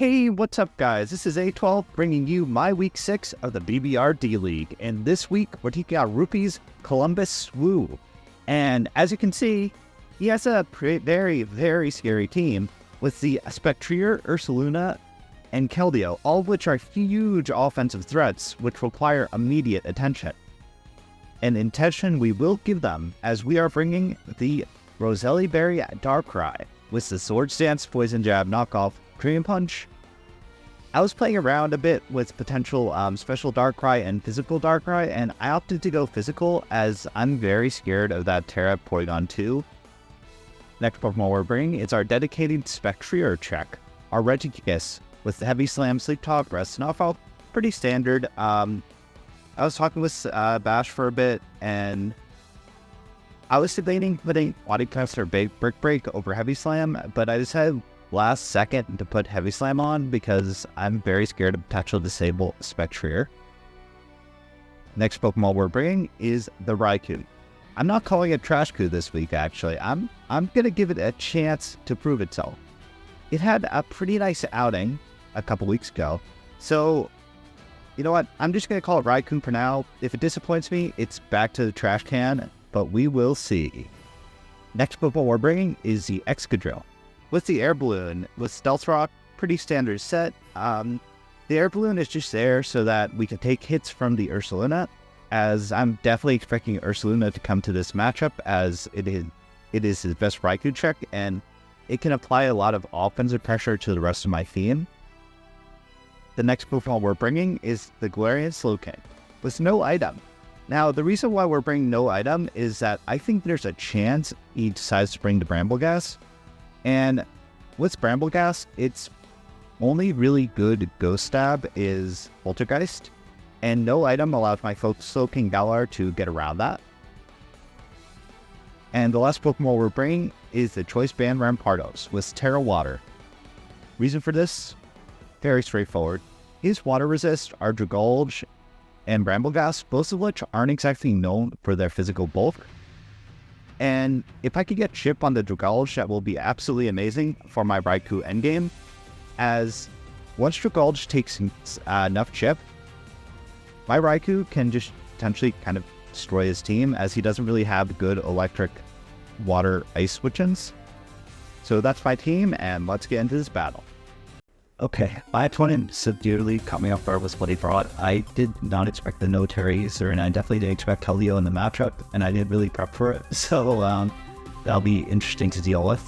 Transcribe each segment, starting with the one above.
Hey, what's up guys? This is A12 bringing you my week 6 of the BBR D-League. And this week we're taking out Rupee's Columbus Swoo. And as you can see, he has a very, very scary team with the Spectrier, Ursaluna, and Keldeo, all of which are huge offensive threats which require immediate attention. And attention we will give them as we are bringing the Roselli Berry Darkrai with the Swords Dance, Poison Jab, Knockoff, Cream Punch. I was playing around a bit with potential special Darkrai and physical Darkrai, and I opted to go physical as I'm very scared of that Terra Porygon 2. Next Pokemon we're bringing is our dedicated Spectrier check, our Regigigas with the Heavy Slam, Sleep Talk, Breath Snuffle, pretty standard. I was talking with Bash for a bit, and I was debating putting Body Test or Brick Break over Heavy Slam, but I decided last second to put Heavy Slam on because I'm very scared of potential disable Spectrier. Next Pokemon we're bringing is the Raikou. I'm not calling it Trash Coup this week actually. I'm gonna give it a chance to prove itself. It had a pretty nice outing a couple weeks ago, so you know what? I'm just gonna call it Raikou for now. If it disappoints me, it's back to the trash can, but we will see. Next Pokemon we're bringing is the Excadrill. With the Air Balloon, with Stealth Rock, pretty standard set. The Air Balloon is just there so that we can take hits from the Ursaluna, as I'm definitely expecting Ursaluna to come to this matchup as it is his best Raikou check, and it can apply a lot of offensive pressure to the rest of my team. The next Pokemon we're bringing is the Galarian Slowking, with no item. Now, the reason why we're bringing no item is that I think there's a chance he decides to bring the Brambleghast. And with Brambleghast, its only really good Ghost Stab is Poltergeist, and no item allows my Slowking Galar to get around that. And the last Pokemon we're bringing is the Choice Band Rampardos with Terra Water. Reason for this? Very straightforward. His Water Resist are Dragulge and Brambleghast, both of which aren't exactly known for their physical bulk. And if I could get Chip on the Dragulge, that will be absolutely amazing for my Raikou endgame, as once Dragulge takes enough Chip, my Raikou can just potentially kind of destroy his team, as he doesn't really have good electric, water, ice switch-ins. So that's my team, and let's get into this battle. Okay, my opponent severely caught me off guard with what he brought. I did not expect the no Terra User, and I definitely didn't expect Keldeo in the matchup, and I didn't really prep for it, so that'll be interesting to deal with.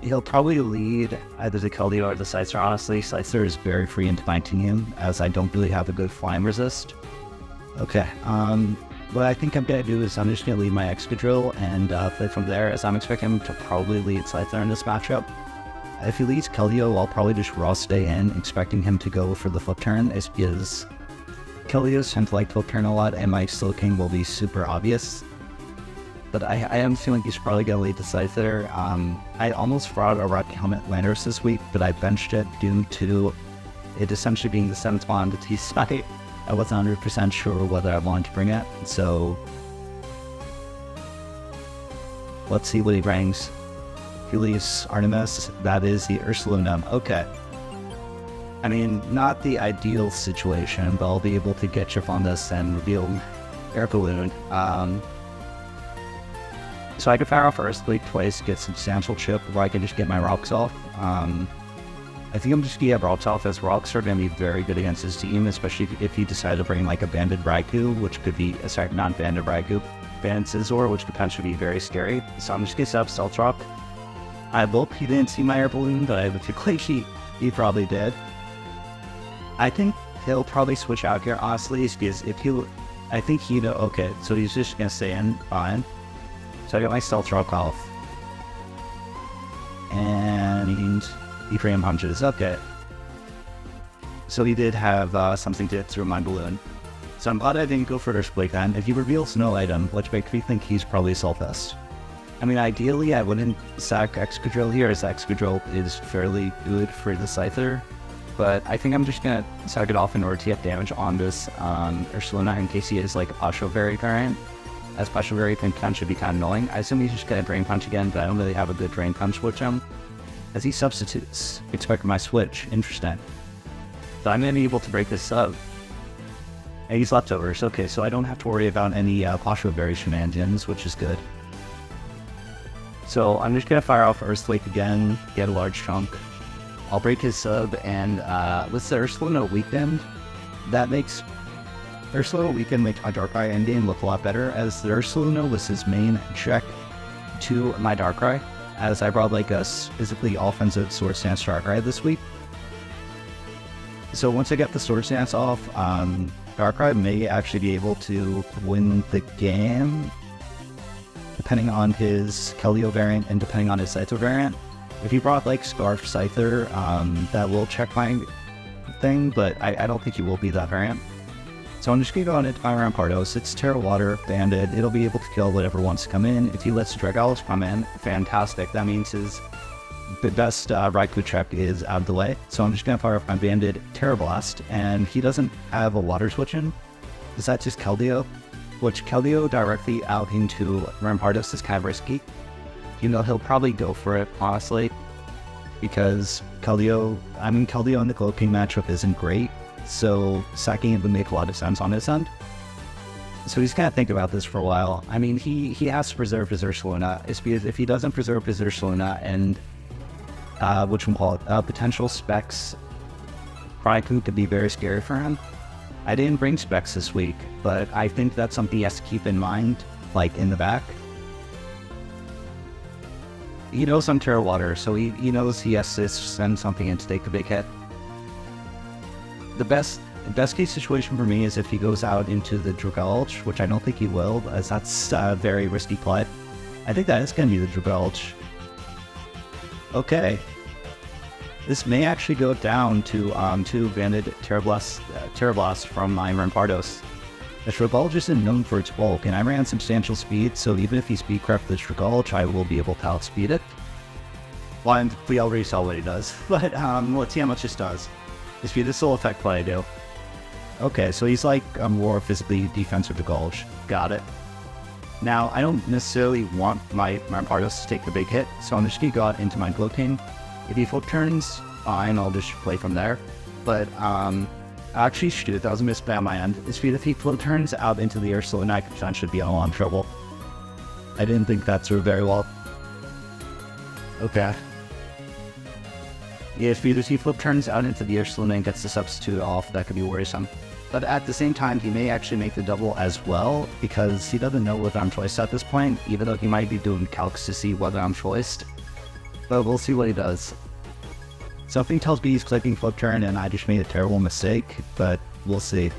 He'll probably lead either the Keldeo or the Scyther, honestly. Scyther is very free into my team, as I don't really have a good Flying Resist. Okay, what I think I'm going to do is I'm just going to lead my Excadrill and play from there, as I'm expecting him to probably lead Scyther in this matchup. If he leads Keldeo, I'll probably just raw stay in, expecting him to go for the flip turn, as Keldeos tend to like flip turn a lot, and my Slowking will be super obvious. But I am feeling he's probably going to lead the Scyther. I almost brought a Rocky Helmet Landorus this week, but I benched it due to it essentially being the 7th spawn to T-Site. I wasn't 100% sure whether I wanted to bring it, so let's see what he brings. He leaves Artemis, that is the Ursaluna. Okay. I mean, not the ideal situation, but I'll be able to get Chip on this and reveal Air Balloon. So I could fire off Earthquake twice, get substantial Chip, or I can just get my Rocks off. I think I'm just going to get Rocks off, as Rocks are going to be very good against his team, especially if he decided to bring like a Banded Raikou, which could be, sorry, not Banded Raikou, Banded Scizor, which could potentially be very scary. So I'm just going to set up Stealth Rock. I hope he didn't see my Air Balloon, but I would feel like he probably did. I think he'll probably switch out here, honestly, because I think okay, so he's just going to stay in, fine. So I got my Stealth Rock off. And he Cream Punches, okay. So he did have something to hit through my balloon. So I'm glad I didn't go for Earthquake then. If he reveals no item, which makes me think he's probably Sulfest. I mean, ideally, I wouldn't sack Excadrill here, as Excadrill is fairly good for the Scyther. But I think I'm just going to sack it off in order to get damage on this Ursaluna in case he is like a Special Berry variant. As Special Berry can potentially be kind of annoying. I assume he's just going to Drain Punch again, but I don't really have a good Drain Punch with him. as he substitutes. Expect my switch. Interesting. So I'm going to be able to break this sub. And he's leftovers. Okay, so I don't have to worry about any Posho Berry shenanigans, which is good. So I'm just going to fire off Earthquake again, get a large chunk. I'll break his sub, and with the Ursaluna weakened, that makes Ursaluna weakened makes my Darkrai endgame look a lot better, as the Ursaluna was his main check to my Darkrai, as I brought like a physically offensive Sword Stance Darkrai this week. So once I get the Sword Stance off, Darkrai may actually be able to win the game, depending on his Keldeo variant and depending on his Scyther variant. If he brought like Scarf Scyther, that will check my thing, but I don't think he will be that variant. So I'm just going to go on into my Rampardos. It's Terra Water, Banded. It'll be able to kill whatever wants to come in. If he lets Dragalish come in, fantastic. That means his best Raikou check is out of the way. So I'm just going to fire off my Banded Terra Blast, and he doesn't have a Water Switch in. Is that just Keldeo? Which Keldeo directly out into Rampardos is kind of risky. You know, he'll probably go for it, honestly, because Keldeo and the Cloaking matchup isn't great, so sacking it would make a lot of sense on his end. So he's got to think about this for a while. I mean, he has to preserve his Ursaluna. It's because if he doesn't preserve his Ursaluna and potential Specs, Raikou could be very scary for him. I didn't bring Specs this week, but I think that's something he has to keep in mind, like in the back. He knows I'm Terra Water, so he knows he has to send something in to take a big hit. The best case situation for me is if he goes out into the Dragulch, which I don't think he will, as that's a very risky play. I think that is going to be the Dragulch. Okay. This may actually go down to two Banded Terra Blast from my Rampardos. The Dragulch isn't known for its bulk, and I ran substantial speed, so even if he speed crept the Dragulch, I will be able to outspeed it. Well, and we already saw what he does, but let's see how much this does. This will affect what I do. Okay, so he's like a more physically defensive Dragulch. Got it. Now, I don't necessarily want my Rampardos to take the big hit, so I'm just going to go out into my Gloaking. If he flip turns, fine, I'll just play from there. But, actually, shoot, that was a misplay on my end. If he flip turns out into the Ursaluna, I should be in a lot of trouble. I didn't think that through very well. Okay. If he flip turns out into the Ursaluna and gets the substitute off, that could be worrisome. But at the same time, he may actually make the double as well, because he doesn't know whether I'm choiced at this point, even though he might be doing calcs to see whether I'm choiced. But we'll see what he does. Something tells me he's clicking flip turn and I just made a terrible mistake, but we'll see.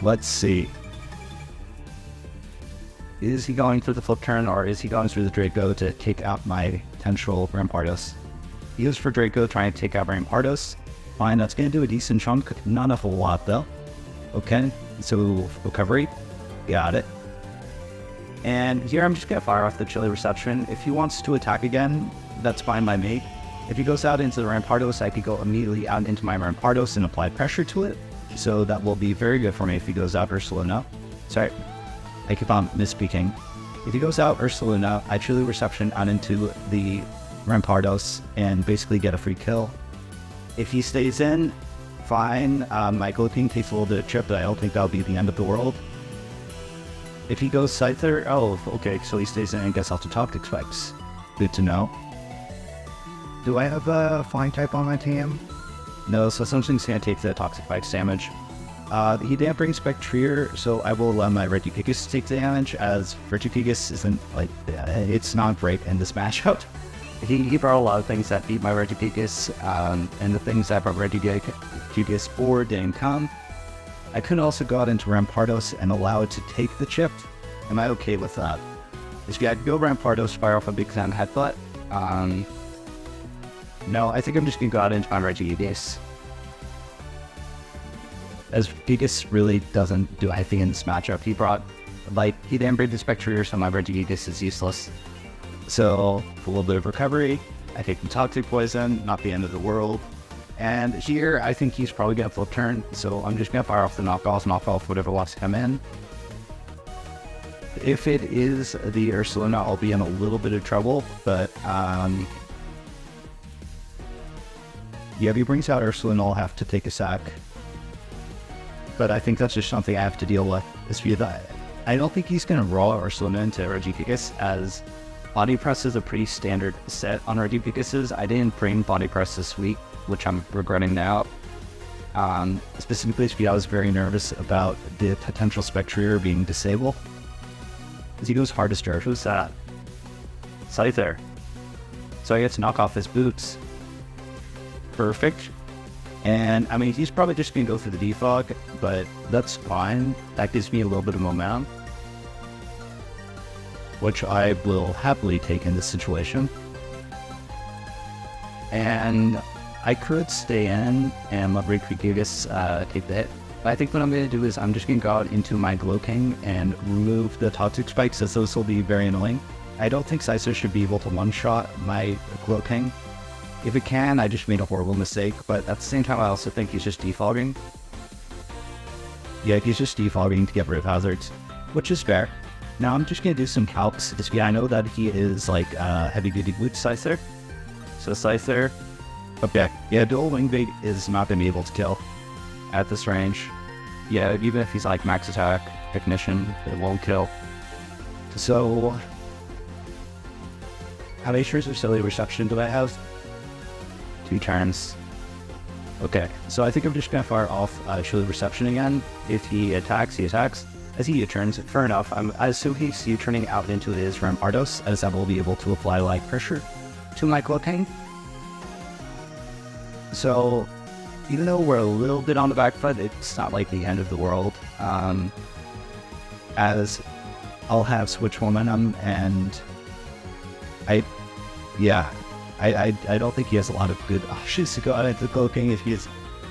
Let's see. Is he going through the flip turn, or is he going through the Draco to take out my potential Rampardos? He goes for Draco, trying to take out Rampardos. Fine, that's going to do a decent chunk. Not a whole lot, though. Okay, so recovery. Got it. And here I'm just going to fire off the Chilly Reception. If he wants to attack again, that's fine by me. If he goes out into the Rampardos, I could go immediately out into my Rampardos and apply pressure to it. So that will be very good for me if he goes out Ursaluna. Sorry, I keep on misspeaking. If he goes out Ursaluna, I Chilly Reception out into the Rampardos and basically get a free kill. If he stays in, fine. My Gloaking takes a little bit of chip, but I don't think that'll be the end of the world. If he goes Scyther, oh, okay, so he stays in and gets off the Toxic Spikes. Good to know. Do I have a Flying type on my team? No, so something's going to take the Toxic Spikes damage. He didn't bring Spectrier, so I will allow my Regigigas to take the damage, as Regigigas isn't, like, it's not great in this matchup. He brought a lot of things that beat my Regigigas, and the things that brought Regigigas forward didn't come. I could also go out into Rampardos and allow it to take the chip. Am I okay with that? If you had to go Rampardos, fire off a Big Sam Headbutt. No, I think I'm just going to go out into my Regigigas. As Regigigas really doesn't do anything in this matchup. He didn't bring the Spectrier, so my Regigigas is useless. So, a little bit of recovery. I take the Toxic Poison, not the end of the world. And here, I think he's probably going to flip turn, so I'm just going to fire off the knock off whatever wants to come in. If it is the Ursaluna, I'll be in a little bit of trouble, but Yeah, if he brings out Ursulin, I'll have to take a sack. But I think that's just something I have to deal with. I don't think he's going to raw Ursulin into Regigigas, as Body Press is a pretty standard set on Regigigases. I didn't bring Body Press this week, which I'm regretting now. Specifically because I was very nervous about the potential Spectrier being disabled. As he goes hard to start, who's that? Scyther. So I get to knock off his boots. Perfect. And I mean, he's probably just going to go for the defog, but that's fine. That gives me a little bit of momentum, which I will happily take in this situation. And I could stay in and let Regigigas take the hit. But I think what I'm going to do is I'm just going to go out into my Glow King and remove the Toxic Spikes, as those will be very annoying. I don't think Scyther should be able to one-shot my Glow King. If it can, I just made a horrible mistake, but at the same time, I also think he's just defogging. Yeah, he's just defogging to get rid of hazards, which is fair. Now I'm just going to do some calcs. I know that he is like heavy-duty boot Scyther. So Scyther, okay, yeah, dual wing bait is not going to be able to kill at this range. Yeah, even if he's like max attack, ignition, it won't kill. So, how many shares of silly reception do I have? 2 turns. Okay, so I think I'm just going to fire off Chilly Reception again. If he attacks, he attacks. As he U-turns, fair enough. I assume he's U-turning out into his Rampardos, as I will be able to apply light pressure to my Glow King. So, even though we're a little bit on the back foot, it's not like the end of the world. As I'll have switch momentum, and I don't think he has a lot of good options to go out into the Glow King.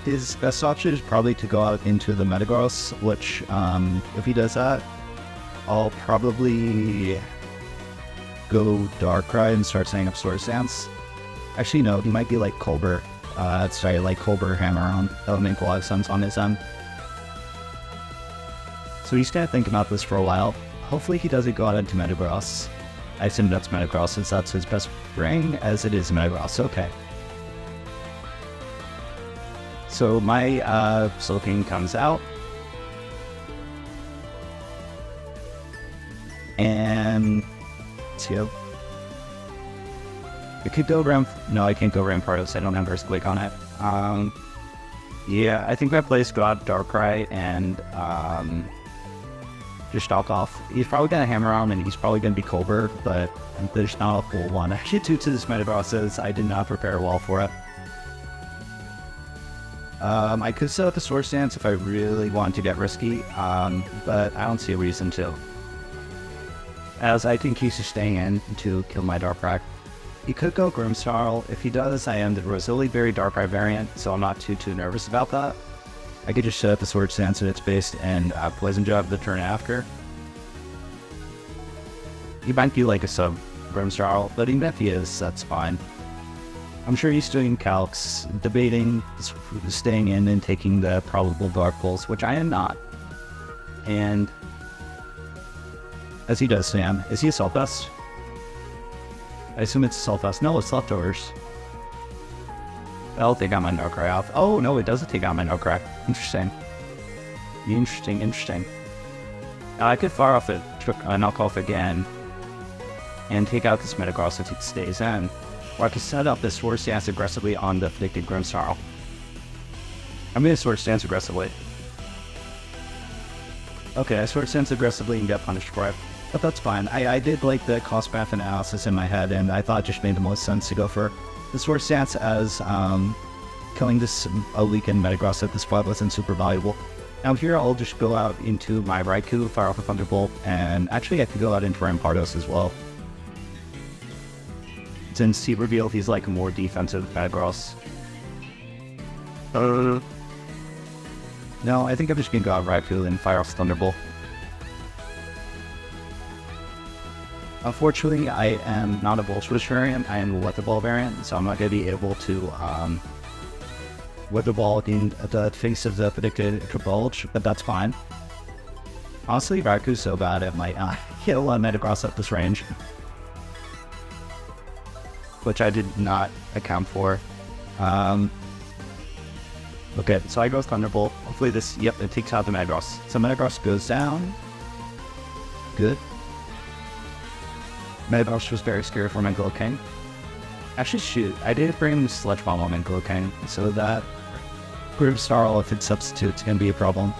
His best option is probably to go out into the Metagross, which, if he does that, I'll probably go Darkrai and start setting up Swords Dance. Actually, no, he might be like Colbur. Like Colbur Hammer-On. That would make a lot of sense on his end. So he's gonna think about this for a while. Hopefully he doesn't go out into Metagross. I assume that's Metagross since that's his best ring, as it is Metagross. Okay. So my Soul King comes out. And let's go. I could go no, I can't go Rampardos. I don't have Earthquake on it. Yeah, I think my plays go out Darkrai and just stalk off. He's probably going to Hammer on, and he's probably going to be Colbur, but there's not a full one. Actually, due to this Metagross, I did not prepare well for it. I could set up a Swords Dance if I really wanted to get risky, but I don't see a reason to. As I think he's just staying in to kill my Darkrai. He could go Grimmsnarl. If he does, I am the Rosilli Berry Darkrai variant, so I'm not too nervous about that. I could just set up the Swords Dance at its base and Poison Jab the turn after. He might be like a sub Grimmsnarl, but even if he is, that's fine. I'm sure he's doing calcs, debating staying in and taking the probable Dark Pulse, which I am not. And as he does, Sam, is he a Assault Vest? I assume it's Assault Vest. No, it's Leftovers. I'll take out my Darkrai off. Oh, no, it doesn't take out my Darkrai. Interesting. Interesting. Now, I could fire off it, knock off again, and take out this Metagross if it stays in. Or I could set up this Swords Dance aggressively on the Predicted Grimmsnarl. I'm going to Swords Dance aggressively. Okay, I Swords Dance aggressively and get punished for it. But that's fine. I did like the cost path analysis in my head, and I thought it just made the most sense to go for the Swords Dance, as killing this weakened Metagross at this point wasn't super valuable. Now here I'll just go out into my Raikou, fire off a Thunderbolt, and actually I could go out into Rampardos as well. Since he revealed he's like a more defensive Metagross. No, I think I'm just gonna go out Raikou and fire off Thunderbolt. Unfortunately, I am not a Volt Switch variant, I am a Weather Ball variant, so I'm not going to be able to Weather Ball in the face of the predicted Bulge, but that's fine. Honestly, Raikou's so bad it might kill Metagross at this range, which I did not account for. Okay, so I go Thunderbolt. Hopefully this, yep, it takes out the Metagross. So Metagross goes down. Good. Metagross was very scary for my King. Actually, shoot, I did bring Sludge Bomb on my King, so that Grimmsnarl, if it substitutes, can be a problem.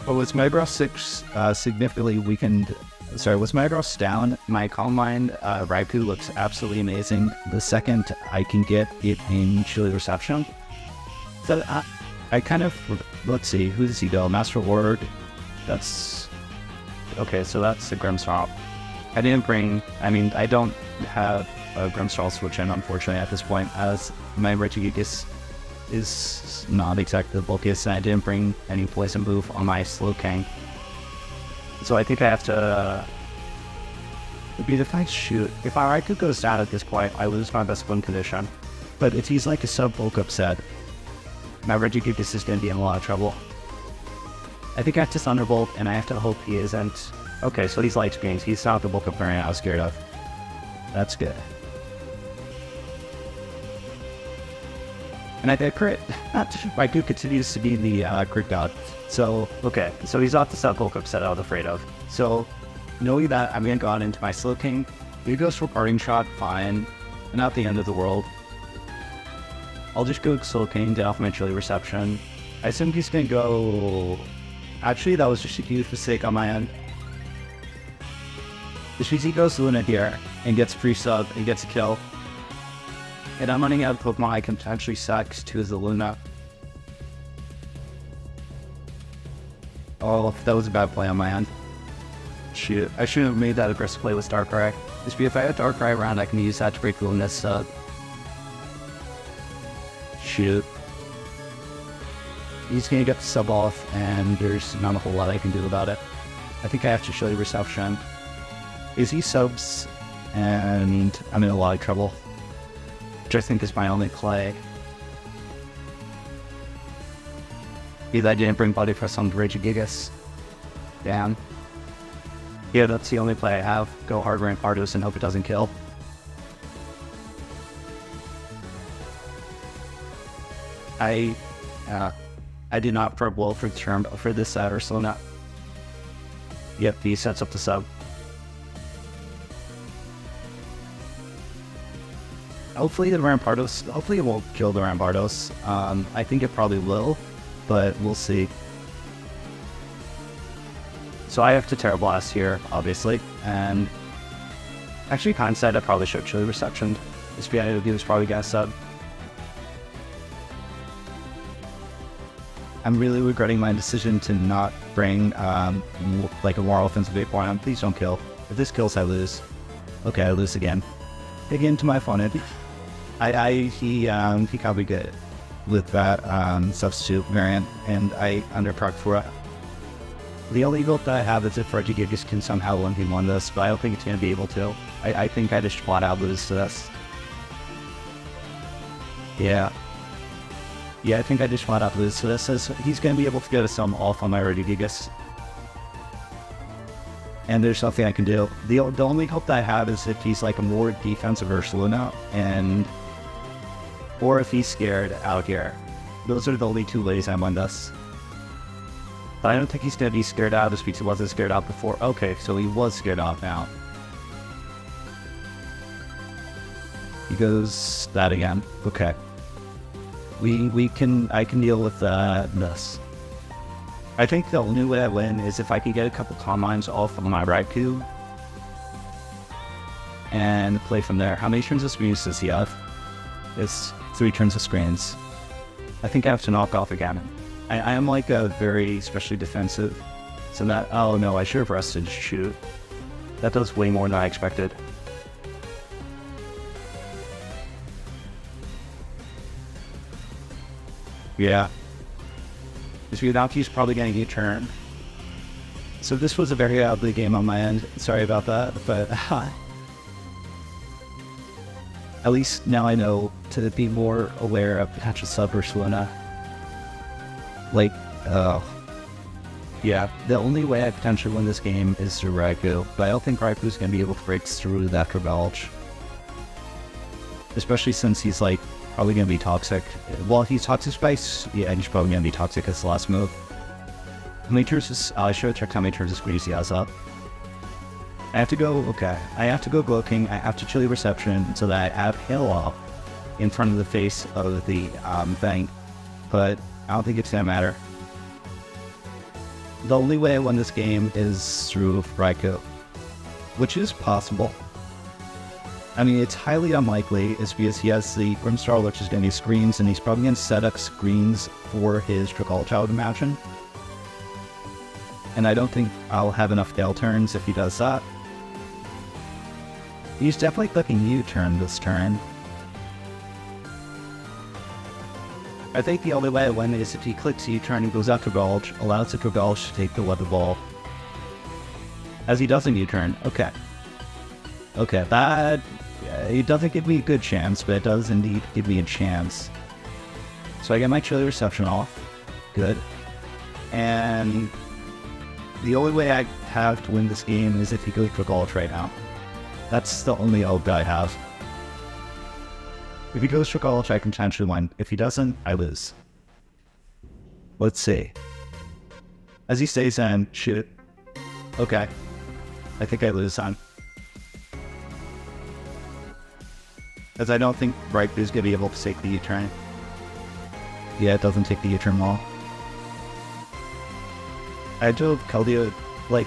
But with Metagross 6 significantly weakened, with Metagross down, my Calm Mind Raikou looks absolutely amazing. The second I can get it in Chilly Reception. So I kind of, let's see, who does he go? Master Ward, that's, okay, so that's the Grimmsnarl. I didn't bring, I mean, I don't have a Grimmsnarl switch in, unfortunately, at this point, as my Regigigas is not exactly the bulkiest, and I didn't bring any Poison move on my Slowking. So I think I have to be the fact, shoot, if our Raikou goes down at this point, I lose my best win condition. But if he's like a sub-bulk upset, my Regigigas is going to be in a lot of trouble. I think I have to Thunderbolt, and I have to hope he isn't. Okay, so he's Light Screens. He's not the bulk up variant I was scared of. That's good. And I did crit. Raikou continues to be the crit god. So, okay, so he's off the sub-bulk upset I was afraid of. So, knowing that, I'm going to go on into my Slowking. He goes for Parting Shot, fine. Not the end of the world. I'll just go Slowking, get off my Chilly Reception. I assume he's going to go... Actually, that was just a huge mistake on my end. Which means he goes Luna here, and gets free sub, and gets a kill. And I'm running out of Pokemon I can potentially sack to the Luna. Oh, that was a bad play on my end. Shoot, I shouldn't have made that aggressive play with Darkrai. Just if I had Darkrai around, I can use that to break the Luna's sub. Shoot. He's gonna get the sub off, and there's not a whole lot I can do about it. I think I have to show you Reception. Is he subs, and I'm in a lot of trouble. Which I think is my only play. Either I didn't bring Body Press on Regigigas. Damn. Yeah, that's the only play I have. Go hard rank Ardos and hope it doesn't kill. I did not probe well for the term for this Ursula. Yep, he sets up the sub. Hopefully the Rampardos, hopefully it won't kill the Rampardos. I think it probably will, but we'll see. So I have to Terra Blast here, obviously, and actually hindsight I probably should Chilly Reception. This BIOD was probably gonna sub. I'm really regretting my decision to not bring like a more offensive Vaporeon. Please don't kill. If this kills, I lose. Okay, I lose again. Dig into my opponent. He can't be good with that substitute variant, and I underproc for it. The only hope that I have is if Regigigas can somehow 1v1 this, but I don't think it's going to be able to. I think I just flat out lose to this. Yeah. Yeah, I think I just flat out lose to this, as he's going to be able to get a sum off on my Regigigas. And there's nothing I can do. The only hope that I have is if he's like a more defensive Ursula now, or if he's scared out here. Those are the only two ways I win this. But I don't think he's going to be scared out just because he wasn't scared out before. Okay, so he was scared out now. He goes that again. Okay. I can deal with this. I think the only way I win is if I can get a couple Calm Minds off of my Raikou and play from there. How many turns of screens does he have? It's 3 turns of screens. I think I have to knock off again. I am like a very especially defensive, so that, oh no, I should have rested. Shoot. That does way more than I expected. Yeah. He's probably getting a turn. So this was a very ugly game on my end. Sorry about that, but at least now I know to be more aware of potential sub Ursula. Like, yeah, the only way I potentially win this game is through Raikou, but I don't think Raikou's going to be able to break through that Rebelge. Especially since he's like Probably going to be Toxic. Well, if he's Toxic Spice, yeah, he's probably going to be Toxic as the last move. How many turns is... I should have checked how many turns this Greasy has up. I have to go... Okay. I have to go Glow King. I have to Chilly Reception so that I have Hail Off in front of the face of the thing. But I don't think it's going to matter. The only way I win this game is through Raikou, which is possible. I mean, it's highly unlikely. It's because he has the Grimstar, which is going to be screens, and he's probably going to set up screens for his Trickle, I would imagine. And I don't think I'll have enough Gale turns if he does that. He's definitely clicking U-turn this turn. I think the only way I win is if he clicks U-turn and goes out to Gulch, allows the Gulch to take the Weather Ball. As he doesn't U-turn. Okay. Okay, that... it doesn't give me a good chance, but it does indeed give me a chance. So I get my Chilly Reception off. Good. And the only way I have to win this game is if he goes for Gulch right now. That's the only hope I have. If he goes for Gulch, I can potentially win. If he doesn't, I lose. Let's see. As he stays in, shoot. Okay. I think I lose on. As I don't think Raikou's going to be able to take the U-turn. Yeah, it doesn't take the U-turn wall. I do Keldeo, like,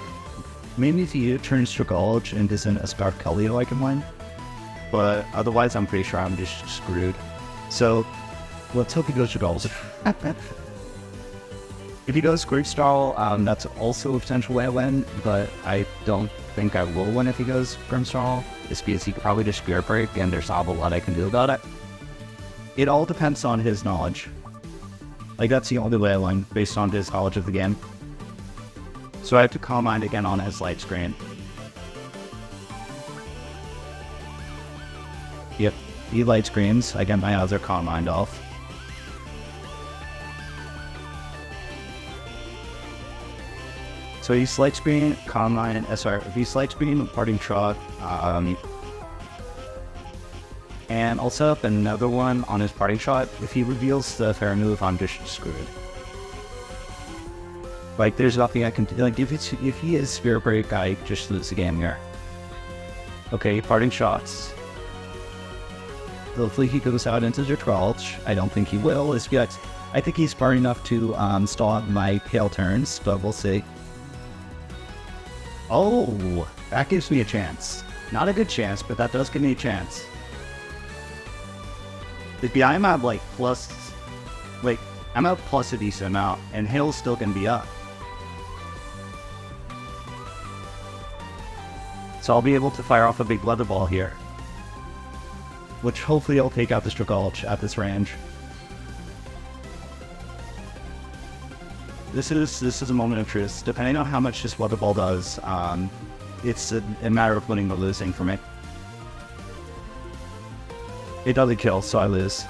maybe if he U-turns to Gulch and isn't a Scarf Keldeo, I can win. But otherwise, I'm pretty sure I'm just screwed. So, let's hope he goes to Gulch. If he goes Grimstar, that's also a potential way I win, but I don't think I will win if he goes Grimstar. It's because he could probably just Spirit Break, and there's not a lot I can do about it. It all depends on his knowledge. Like, that's the only way I win, based on his knowledge of the game. So I have to Calm Mind again on his light screen. Yep, he light screens. I get my other Calm Mind off. So he's light screen, Calm Mind, sorry, if he's light screen, Parting Shot, and I'll set up another one on his Parting Shot. If he reveals the fair move, I'm just screwed. Like, there's nothing I can do. Like, if he is Spirit Break, I just lose the game here. Okay, Parting Shots. Hopefully he goes out into the Gulch. I don't think he will. I think he's smart enough to stall out my Pale turns, but we'll see. Oh, that gives me a chance. Not a good chance, but that does give me a chance. I'm at like plus, wait, I'm at plus a decent amount, and Hail's still gonna be up. So I'll be able to fire off a big Weather Ball here, which hopefully will take out this Gulch at this range. This is a moment of truth. Depending on how much this Weather Ball does, it's a matter of winning or losing for me. It doesn't kill, so I lose.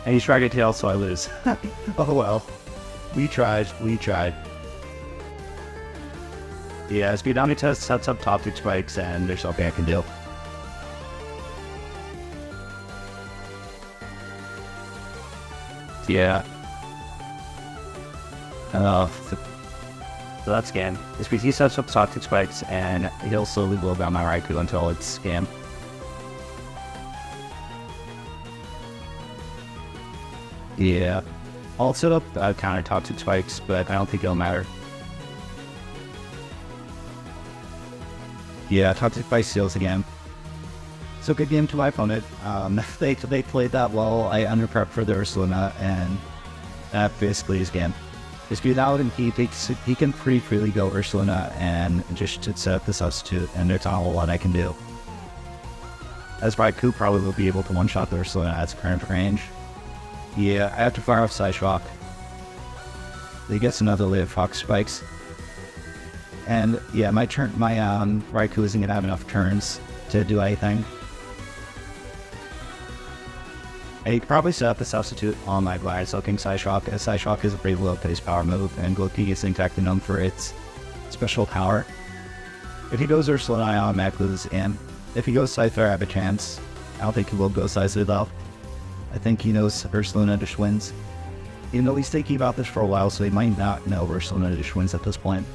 And he's Dragon Tail, so I lose. Oh well. We tried. Yeah, Speed Omni Test sets up top 2 spikes, and there's nothing I can do. Yeah. So that's scam. It's because he sets up top 2 spikes, and he'll slowly blow down my Raikou until it's scam. Yeah. I'll set up counter top 2 spikes, but I don't think it'll matter. Yeah, top 2 spikes steals again. So good game to my opponent. They played that well. I underprepped for the Ursulina, and that basically is game. Just be out, and he can pretty freely go Ursulina and just set up the substitute, and there's not a whole lot I can do. As Raikou probably will be able to one-shot the Ursulina at its current range. Yeah, I have to fire off Side Shock. He gets another layer of Fox Spikes. And yeah, my Raikou isn't gonna have enough turns to do anything. I could probably set up a substitute on my Blind King Side Shock, as Side Shock is a pretty low pace power move, and Gloki is exactly known for its special power. If he goes Ursulina, I automatically lose, and if he goes Scyther, I have a chance. I don't think he will go Scyther though. I think he knows Ursulina just wins. Even though he's thinking about this for a while, so he might not know Ursulina just wins at this point.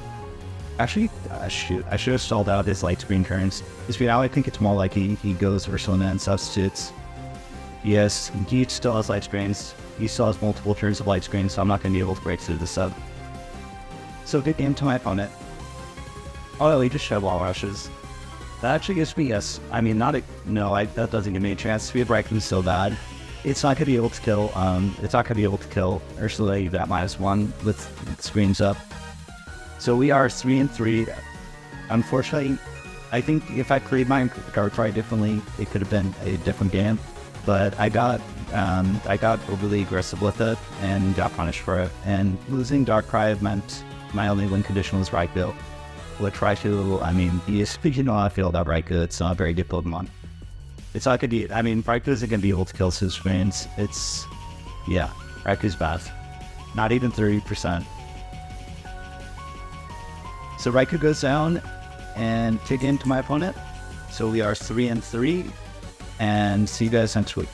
Actually, shoot, I should have stalled out his light screen turns. Because now I think it's more like he goes Ursulina and substitutes. Yes, he still has light screens. He still has multiple turns of light screens, so I'm not going to be able to break through the sub. So good game to my opponent. Oh, he just shed wall rushes. That actually gives me yes. I mean, that doesn't give me a chance. We have Raikou so bad. It's not going to be able to kill. It's not going to be able to kill Ursula that -1 with screens up. So we are 3-3. Unfortunately, I think if I played my Darkrai differently, it could have been a different game. But I got overly aggressive with it and got punished for it. And losing Darkrai meant my only win condition was Raikou. With Raikou, I mean, you know how I feel about Raikou. It's not a very good Pokemon. It's not going to be, I mean, Raikou isn't going to be able to kill his screens. Yeah, Raikou's bad. Not even 30%. So Raikou goes down and kick into my opponent. So we are 3-3. And see you guys next week.